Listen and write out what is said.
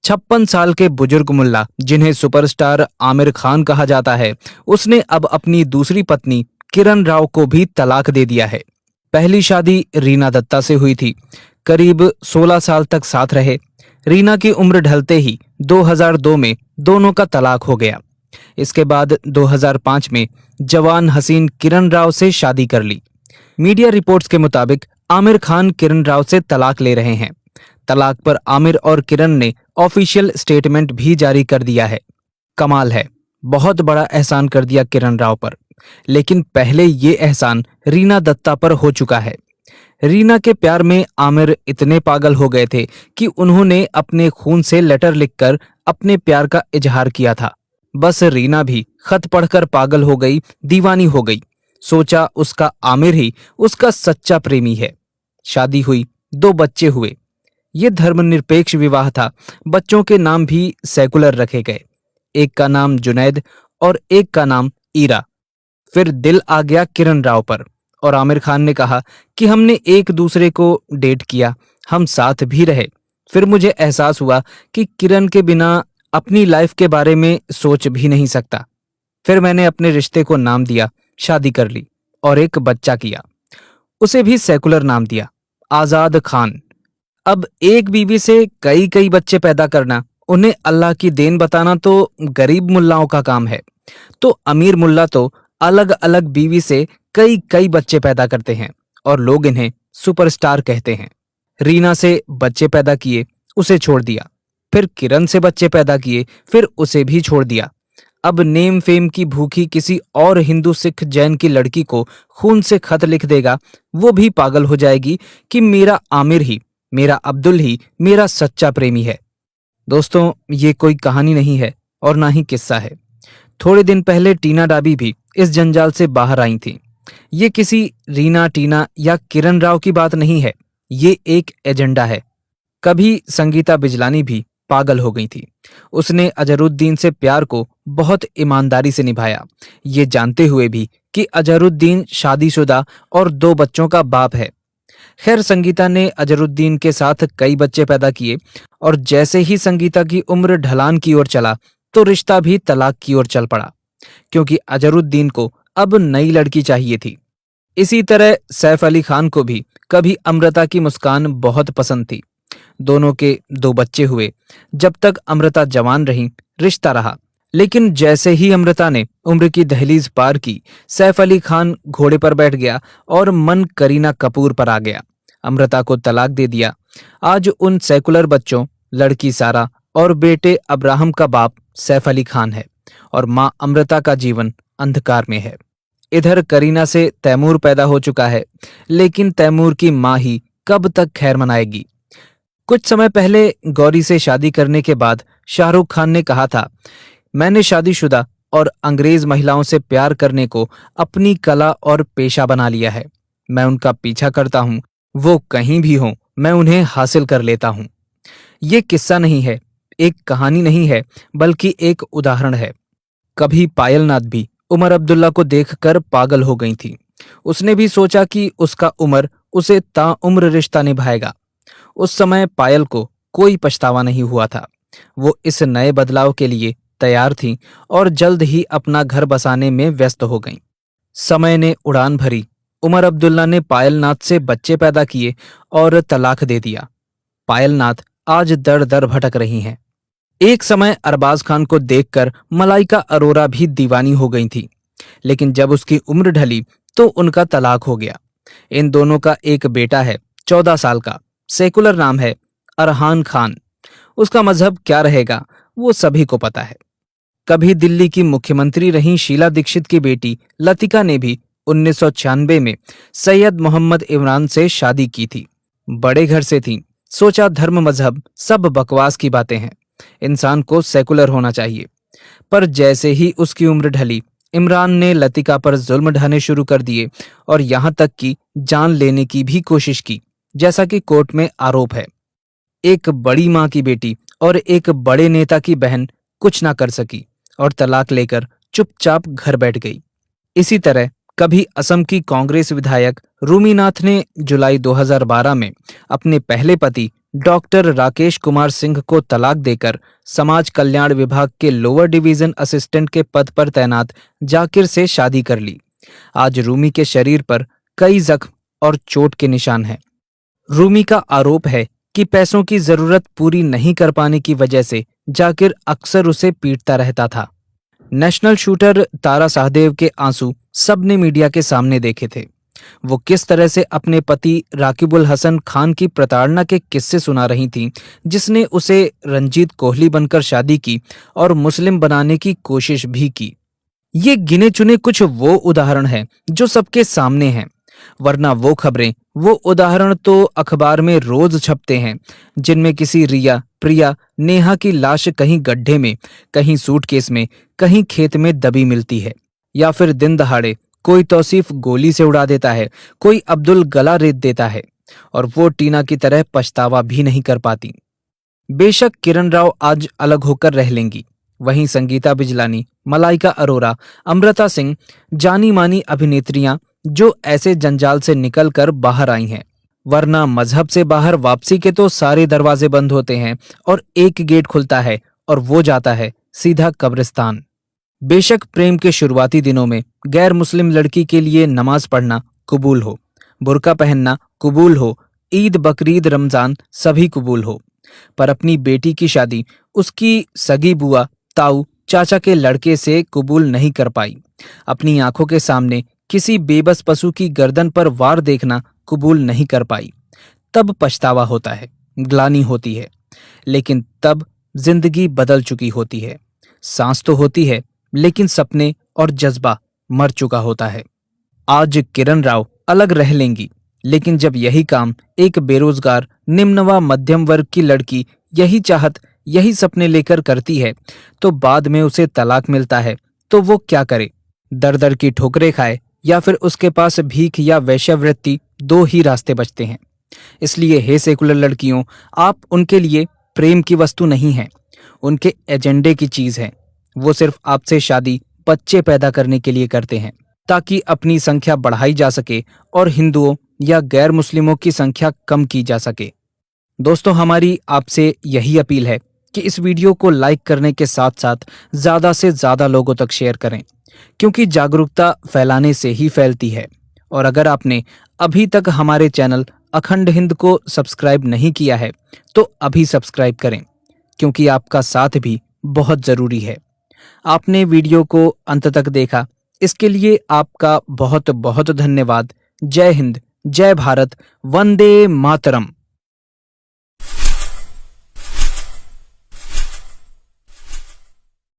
56 साल के बुजुर्ग मुल्ला, जिन्हें सुपरस्टार आमिर खान कहा जाता है, उसने अब अपनी दूसरी पत्नी किरण राव को भी तलाक दे दिया है। पहली शादी रीना दत्ता से हुई थी। करीब 16 साल तक साथ रहे। रीना की उम्र ढलते ही 2002 में दोनों का तलाक हो गया। इसके बाद 2005 में जवान हसीन किरण राव से शादी कर ली। मीडिया रिपोर्ट्स के मुताबिक आमिर खान किरण राव से तलाक ले रहे हैं। तलाक पर आमिर और किरण ने ऑफिशियल स्टेटमेंट भी जारी कर दिया है। कमाल है, बहुत बड़ा एहसान कर दिया किरण राव पर। लेकिन पहले ये एहसान रीना दत्ता पर हो चुका है। रीना के प्यार में आमिर इतने पागल हो गए थे कि उन्होंने अपने खून से लेटर लिखकर अपने प्यार का इजहार किया था। बस रीना भी खत पढ़कर पागल हो गई, दीवानी हो गई। सोचा उसका आमिर ही उसका सच्चा प्रेमी है। शादी हुई, 2 बच्चे हुए। ये धर्मनिरपेक्ष विवाह था। बच्चों के नाम भी सेकुलर रखे गए। एक का नाम जुनैद और एक का नाम ईरा। फिर दिल आ गया किरण राव पर और आमिर खान ने कहा कि हमने एक दूसरे को डेट किया, हम साथ भी रहे। फिर मुझे एहसास हुआ कि किरण के बिना अपनी लाइफ के बारे में सोच भी नहीं सकता। फिर मैंने अपने रिश्ते को नाम दिया, शादी कर ली और एक बच्चा किया। उसे भी सेकुलर नाम दिया, आजाद खान। अब एक बीवी से कई कई बच्चे पैदा करना, उन्हें अल्लाह की देन बताना तो गरीब मुल्लाओं का काम है। तो अमीर मुल्ला तो अलग अलग बीवी से कई कई बच्चे पैदा करते हैं और लोग इन्हें सुपरस्टार कहते हैं। रीना से बच्चे पैदा किए, उसे छोड़ दिया। फिर किरण से बच्चे पैदा किए, फिर उसे भी छोड़ दिया। अब नेम फेम की भूखी किसी और हिंदू सिख जैन की लड़की को खून से खत लिख देगा, वो भी पागल हो जाएगी कि मेरा आमिर ही, मेरा अब्दुल ही मेरा सच्चा प्रेमी है। दोस्तों, ये कोई कहानी नहीं है और ना ही किस्सा है। थोड़े दिन पहले टीना डाबी भी इस जंजाल से बाहर आई थी। ये किसी रीना, टीना या किरण राव की बात नहीं है। ये एक एजेंडा है। कभी संगीता बिजलानी भी पागल हो गई थी। उसने अजहरुद्दीन से प्यार को बहुत ईमानदारी से निभाया, ये जानते हुए भी कि अजहरुद्दीन शादीशुदा और 2 बच्चों का बाप है। खैर, संगीता ने अजहरुद्दीन के साथ कई बच्चे पैदा किए और जैसे ही संगीता की उम्र ढलान की ओर चला तो रिश्ता भी तलाक की ओर चल पड़ा, क्योंकि अजहरुद्दीन को अब नई लड़की चाहिए थी। इसी तरह सैफ अली खान को भी कभी अमृता की मुस्कान बहुत पसंद थी। दोनों के 2 बच्चे हुए। जब तक अमृता जवान रही, रिश्ता रहा। लेकिन जैसे ही अमृता ने उम्र की दहलीज पार की, सैफ अली खान घोड़े पर बैठ गया और मन करीना कपूर पर आ गया। अमृता को तलाक दे दिया। आज उन सेकुलर बच्चों, लड़की सारा और बेटे अब्राहम का बाप सैफ अली खान है और मां अमृता का जीवन अंधकार में है। इधर करीना से तैमूर पैदा हो चुका है, लेकिन तैमूर की मां ही कब तक खैर मनाएगी। कुछ समय पहले गौरी से शादी करने के बाद शाहरुख खान ने कहा था, मैंने शादीशुदा और अंग्रेज महिलाओं से प्यार करने को अपनी कला और पेशा बना लिया है। मैं उनका पीछा करता हूं, वो कहीं भी हों, मैं उन्हें हासिल कर लेता हूं। ये किस्सा नहीं है, एक कहानी नहीं है, बल्कि एक उदाहरण है। कभी पायल नाथ भी उमर अब्दुल्ला को देखकर पागल हो गई थी। उसने भी सोचा कि उसका उमर उसे ताउम्र रिश्ता निभाएगा। उस समय पायल को कोई पछतावा नहीं हुआ था। वो इस नए बदलाव के लिए तैयार थीं और जल्द ही अपना घर बसाने में व्यस्त हो गईं। समय ने उड़ान भरी। उमर अब्दुल्ला ने पायल नाथ से बच्चे पैदा किए और तलाक दे दिया। पायल नाथ आज दर दर भटक रही हैं। एक समय अरबाज खान को देखकर मलाइका अरोरा भी दीवानी हो गई थी, लेकिन जब उसकी उम्र ढली तो उनका तलाक हो गया। इन दोनों का एक बेटा है, 14 साल का। सेकुलर नाम है अरहान खान। उसका मजहब क्या रहेगा वो सभी को पता है। कभी दिल्ली की मुख्यमंत्री रही शीला दीक्षित की बेटी लतिका ने भी 1996 में सैयद मोहम्मद इमरान से शादी की थी। बड़े घर से थी। सोचा धर्म मजहब सब बकवास की बातें हैं, इंसान को सेकुलर होना चाहिए। पर जैसे ही उसकी उम्र ढली, इमरान ने लतिका पर जुल्म ढाने शुरू कर दिए और यहां तक कि जान लेने की भी कोशिश की, जैसा कि कोर्ट में आरोप है। एक बड़ी मां की बेटी और एक बड़े नेता की बहन कुछ ना कर सकी और तलाक लेकर चुपचाप घर बैठ गई। इसी तरह कभी असम की कांग्रेस विधायक रूमीनाथ ने जुलाई 2012 में अपने पहले पति डॉक्टर राकेश कुमार सिंह को तलाक देकर समाज कल्याण विभाग के लोअर डिवीजन असिस्टेंट के पद पर तैनात जाकिर से शादी कर ली। आज रूमी के शरीर पर कई जख्म और चोट के निशान हैं। रूमी का आरोप है कि पैसों की जरूरत पूरी नहीं कर पाने की वजह से जाकिर अक्सर उसे पीटता रहता था। नेशनल शूटर तारा शाहदेव के आंसू सबने मीडिया के सामने देखे थे। वो किस तरह से अपने पति राकिबुल हसन खान की प्रताड़ना के किस्से सुना रही थीं, जिसने उसे रंजीत कोहली बनकर शादी की और मुस्लिम बनाने की कोशिश भी की। ये गिने चुने कुछ वो उदाहरण हैं जो सबके सामने हैं, वरना वो खबरें, वो उदाहरण तो अखबार में रोज छपते हैं, जिनमें किसी रिया, प्रिया, नेहा की लाश कहीं गड्ढे में, कहीं सूटकेस में, कहीं खेत में दबी मिलती है, या फिर दिन दहाड़े कोई तौसीफ गोली से उड़ा देता है, कोई अब्दुल गला रेत देता है, और वो टीना की तरह पछतावा भी नहीं कर पाती। बेशक किरण राव आज अलग होकर रह लेंगी, वहीं संगीता बिजलानी, मलाइका अरोरा, अमृता सिंह, जानी मानी अभिनेत्रियां जो ऐसे जंजाल से निकलकर बाहर आई हैं, वरना मजहब से बाहर वापसी के तो सारे दरवाजे बंद होते हैं और एक गेट खुलता है और वो जाता है सीधा कब्रिस्तान। बेशक प्रेम के शुरुआती दिनों में गैर मुस्लिम लड़की के लिए नमाज पढ़ना कबूल हो, बुर्का पहनना कबूल हो, ईद बकरीद रमजान सभी कबूल हो, पर अपनी बेटी की शादी उसकी सगी बुआ, ताऊ, चाचा के लड़के से कबूल नहीं कर पाई। अपनी आंखों के सामने किसी बेबस पशु की गर्दन पर वार देखना कबूल नहीं कर पाई। तब पछतावा होता है, ग्लानि होती है, लेकिन तब जिंदगी बदल चुकी होती है। सांस तो होती है, लेकिन सपने और जज्बा मर चुका होता है। आज किरण राव अलग रह लेंगी, लेकिन जब यही काम एक बेरोजगार निम्न व मध्यम वर्ग की लड़की यही चाहत, यही सपने लेकर करती है, तो बाद में उसे तलाक मिलता है तो वो क्या करे? दर दर की ठोकरें खाए या फिर उसके पास भीख या वैश्यावृत्ति, दो ही रास्ते बचते हैं। इसलिए हे सेकुलर लड़कियों, आप उनके लिए प्रेम की वस्तु नहीं हैं, उनके एजेंडे की चीज हैं। वो सिर्फ आपसे शादी बच्चे पैदा करने के लिए करते हैं, ताकि अपनी संख्या बढ़ाई जा सके और हिंदुओं या गैर मुस्लिमों की संख्या कम की जा सके। दोस्तों, हमारी आपसे यही अपील है कि इस वीडियो को लाइक करने के साथ साथ ज़्यादा से ज़्यादा लोगों तक शेयर करें, क्योंकि जागरूकता फैलाने से ही फैलती है। और अगर आपने अभी तक हमारे चैनल अखंड हिंद को सब्सक्राइब नहीं किया है तो अभी सब्सक्राइब करें, क्योंकि आपका साथ भी बहुत ज़रूरी है। आपने वीडियो को अंत तक देखा, इसके लिए आपका बहुत बहुत धन्यवाद। जय हिंद, जय भारत, वंदे मातरम।